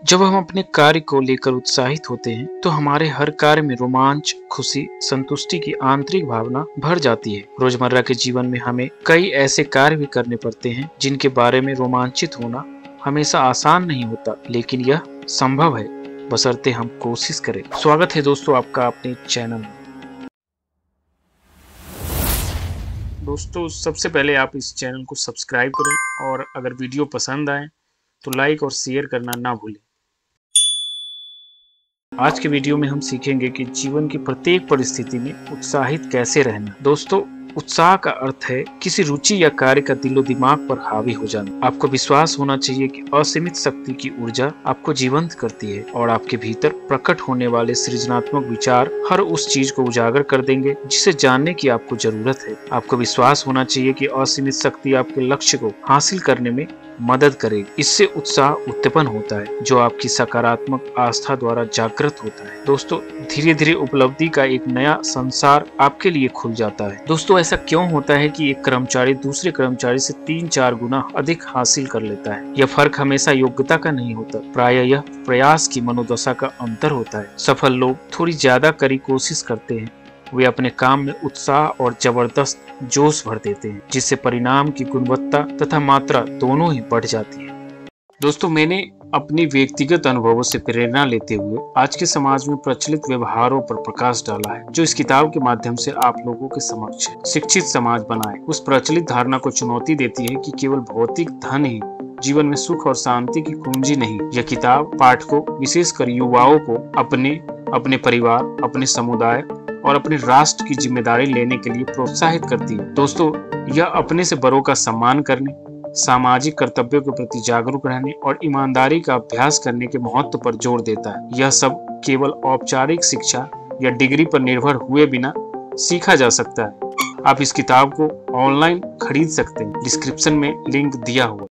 जब हम अपने कार्य को लेकर उत्साहित होते हैं तो हमारे हर कार्य में रोमांच, खुशी, संतुष्टि की आंतरिक भावना भर जाती है। रोजमर्रा के जीवन में हमें कई ऐसे कार्य भी करने पड़ते हैं जिनके बारे में रोमांचित होना हमेशा आसान नहीं होता, लेकिन यह संभव है बशर्ते हम कोशिश करें। स्वागत है दोस्तों आपका अपने चैनल में। दोस्तों सबसे पहले आप इस चैनल को सब्सक्राइब करें और अगर वीडियो पसंद आए तो लाइक और शेयर करना ना भूलें। आज के वीडियो में हम सीखेंगे कि जीवन की प्रत्येक परिस्थिति में उत्साहित कैसे रहना। दोस्तों, उत्साह का अर्थ है किसी रुचि या कार्य का दिलो दिमाग पर हावी हो जाना। आपको विश्वास होना चाहिए कि असीमित शक्ति की ऊर्जा आपको जीवंत करती है और आपके भीतर प्रकट होने वाले सृजनात्मक विचार हर उस चीज को उजागर कर देंगे जिसे जानने की आपको जरूरत है। आपको विश्वास होना चाहिए कि असीमित शक्ति आपके लक्ष्य को हासिल करने में मदद करेगी। इससे उत्साह उत्पन्न होता है जो आपकी सकारात्मक आस्था द्वारा जागृत होता है। दोस्तों, धीरे धीरे उपलब्धि का एक नया संसार आपके लिए खुल जाता है। दोस्तों, ऐसा क्यों होता है कि एक कर्मचारी दूसरे कर्मचारी से 3-4 गुना अधिक हासिल कर लेता है? यह फर्क हमेशा योग्यता का नहीं होता, प्रायः यह प्रयास की मनोदशा का अंतर होता है। सफल लोग थोड़ी ज्यादा कड़ी कोशिश करते हैं, वे अपने काम में उत्साह और जबरदस्त जोश भर देते हैं, जिससे परिणाम की गुणवत्ता तथा मात्रा दोनों ही बढ़ जाती है। दोस्तों, मैंने अपनी व्यक्तिगत अनुभवों से प्रेरणा लेते हुए आज के समाज में प्रचलित व्यवहारों पर प्रकाश डाला है, जो इस किताब के माध्यम से आप लोगों के समक्ष है। शिक्षित समाज बनाए उस प्रचलित धारणा को चुनौती देती है कि केवल भौतिक धन ही जीवन में सुख और शांति की कुंजी नहीं। यह किताब पाठकों, विशेषकर युवाओं को अपने परिवार, अपने समुदाय और अपने राष्ट्र की जिम्मेदारी लेने के लिए प्रोत्साहित करती है। दोस्तों, यह अपने से बड़ों का सम्मान करने, सामाजिक कर्तव्यों के प्रति जागरूक रहने और ईमानदारी का अभ्यास करने के महत्व पर जोर देता है। यह सब केवल औपचारिक शिक्षा या डिग्री पर निर्भर हुए बिना सीखा जा सकता है। आप इस किताब को ऑनलाइन खरीद सकते हैं, डिस्क्रिप्शन में लिंक दिया हुआ।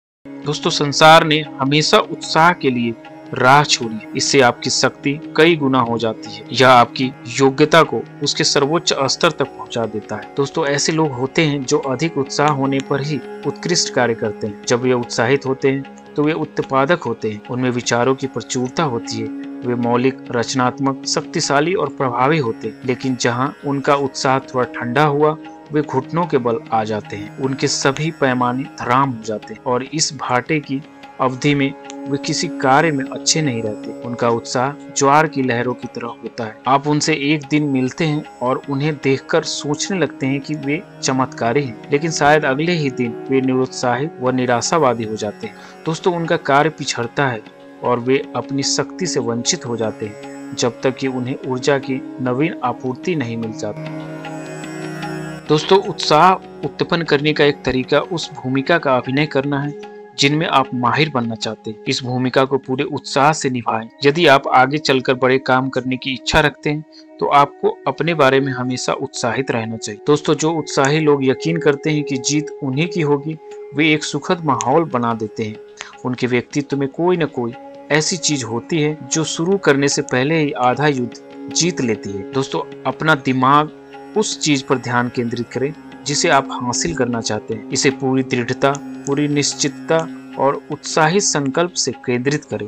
दोस्तों, संसार ने हमेशा उत्साह के लिए राह छोड़ी, इससे आपकी शक्ति कई गुना हो जाती है। यह आपकी योग्यता को उसके सर्वोच्च स्तर तक पहुंचा देता है। दोस्तों, ऐसे लोग होते हैं जो अधिक उत्साह होने पर ही उत्कृष्ट कार्य करते हैं। जब वे उत्साहित होते हैं तो वे उत्पादक होते हैं, उनमें विचारों की प्रचुरता होती है, वे मौलिक, रचनात्मक, शक्तिशाली और प्रभावी होते हैं। लेकिन जहाँ उनका उत्साह थोड़ा ठंडा हुआ, वे घुटनों के बल आ जाते हैं, उनके सभी पैमाने धराम हो जाते हैं और इस भाटे की अवधि में वे किसी कार्य में अच्छे नहीं रहते। उनका उत्साह ज्वार की लहरों की तरह होता है। आप उनसे एक दिन मिलते हैं और उन्हें देखकर सोचने लगते हैं कि वे चमत्कारी हैं, लेकिन शायद अगले ही दिन वे निरुत्साहित व निराशावादी हो जाते हैं। दोस्तों, उनका कार्य पिछड़ता है और वे अपनी शक्ति से वंचित हो जाते हैं जब तक कि उन्हें ऊर्जा की नवीन आपूर्ति नहीं मिल जाती। दोस्तों, उत्साह उत्पन्न करने का एक तरीका उस भूमिका का अभिनय करना है जिनमें आप माहिर बनना चाहते हैं। इस भूमिका को पूरे उत्साह से निभाएं। यदि आप आगे चलकर बड़े काम करने की इच्छा रखते हैं तो आपको अपने बारे में हमेशा उत्साहित रहना चाहिए। दोस्तों, जो उत्साही लोग यकीन करते हैं कि जीत उन्हीं की होगी, वे एक सुखद माहौल बना देते हैं। उनके व्यक्तित्व में कोई न कोई ऐसी चीज होती है जो शुरू करने से पहले ही आधा युद्ध जीत लेती है। दोस्तों, अपना दिमाग उस चीज पर ध्यान केंद्रित करें जिसे आप हासिल करना चाहते हैं। इसे पूरी दृढ़ता, पूरी निश्चितता और उत्साहित संकल्प से केंद्रित करें।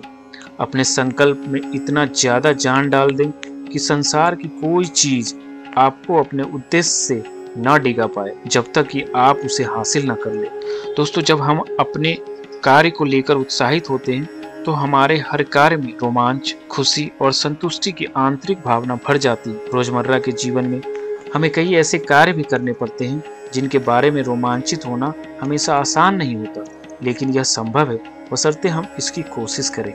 अपने संकल्प में इतना ज्यादा जान डाल दें कि संसार की कोई चीज आपको अपने उद्देश्य से न डिगा पाए जब तक कि आप उसे हासिल न कर ले। दोस्तों, जब हम अपने कार्य को लेकर उत्साहित होते हैं तो हमारे हर कार्य में रोमांच, खुशी और संतुष्टि की आंतरिक भावना भर जाती है। रोजमर्रा के जीवन में हमें कई ऐसे कार्य भी करने पड़ते हैं जिनके बारे में रोमांचित होना हमेशा आसान नहीं होता, लेकिन यह संभव है बशर्ते हम इसकी कोशिश करें।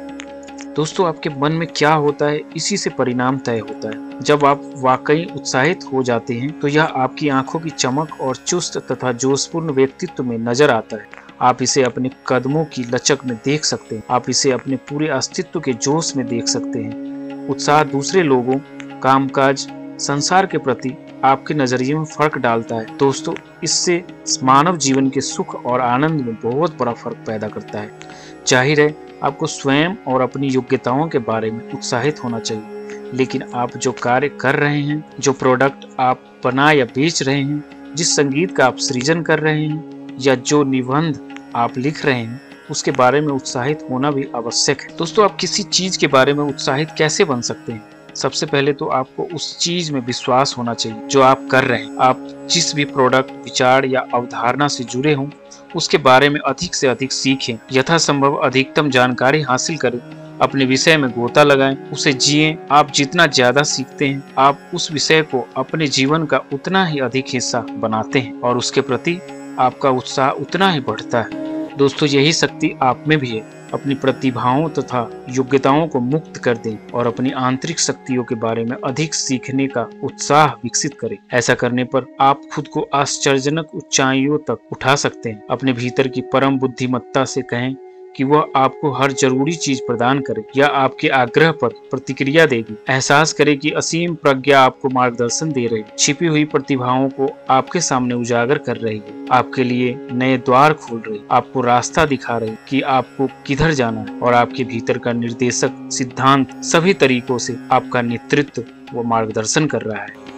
दोस्तों, आपके मन में क्या होता है, इसी से परिणाम तय होता है। जब आप वाकई उत्साहित हो जाते हैं तो यह आपकी आंखों की चमक और चुस्त तथा जोशपूर्ण व्यक्तित्व में नजर आता है। आप इसे अपने कदमों की लचक में देख सकते हैं, आप इसे अपने पूरे अस्तित्व के जोश में देख सकते हैं। उत्साह दूसरे लोगों, कामकाज, संसार के प्रति आपके नजरिए में फर्क डालता है। दोस्तों, इससे मानव जीवन के सुख और आनंद में बहुत बड़ा फर्क पैदा करता है। जाहिर है, आपको स्वयं और अपनी योग्यताओं के बारे में उत्साहित होना चाहिए, लेकिन आप जो कार्य कर रहे हैं, जो प्रोडक्ट आप बना या बेच रहे हैं, जिस संगीत का आप सृजन कर रहे हैं या जो निबंध आप लिख रहे हैं, उसके बारे में उत्साहित होना भी आवश्यक है। दोस्तों, आप किसी चीज के बारे में उत्साहित कैसे बन सकते हैं? सबसे पहले तो आपको उस चीज में विश्वास होना चाहिए जो आप कर रहे हैं। आप जिस भी प्रोडक्ट, विचार या अवधारणा से जुड़े हों, उसके बारे में अधिक से अधिक सीखें, यथासंभव अधिकतम जानकारी हासिल करें, अपने विषय में गोता लगाएं, उसे जिएं। आप जितना ज्यादा सीखते हैं, आप उस विषय को अपने जीवन का उतना ही अधिक हिस्सा बनाते हैं और उसके प्रति आपका उत्साह उतना ही बढ़ता है। दोस्तों, यही शक्ति आप में भी है। अपनी प्रतिभाओं तथा योग्यताओं को मुक्त कर दें और अपनी आंतरिक शक्तियों के बारे में अधिक सीखने का उत्साह विकसित करें। ऐसा करने पर आप खुद को आश्चर्यजनक ऊंचाइयों तक उठा सकते हैं। अपने भीतर की परम बुद्धिमत्ता से कहें कि वह आपको हर जरूरी चीज प्रदान करे या आपके आग्रह पर प्रतिक्रिया देगी। एहसास करें कि असीम प्रज्ञा आपको मार्गदर्शन दे रही है, छिपी हुई प्रतिभाओं को आपके सामने उजागर कर रही है, आपके लिए नए द्वार खोल रही, आपको रास्ता दिखा रही कि आपको किधर जाना है, और आपके भीतर का निर्देशक सिद्धांत सभी तरीकों से आपका नेतृत्व व मार्गदर्शन कर रहा है।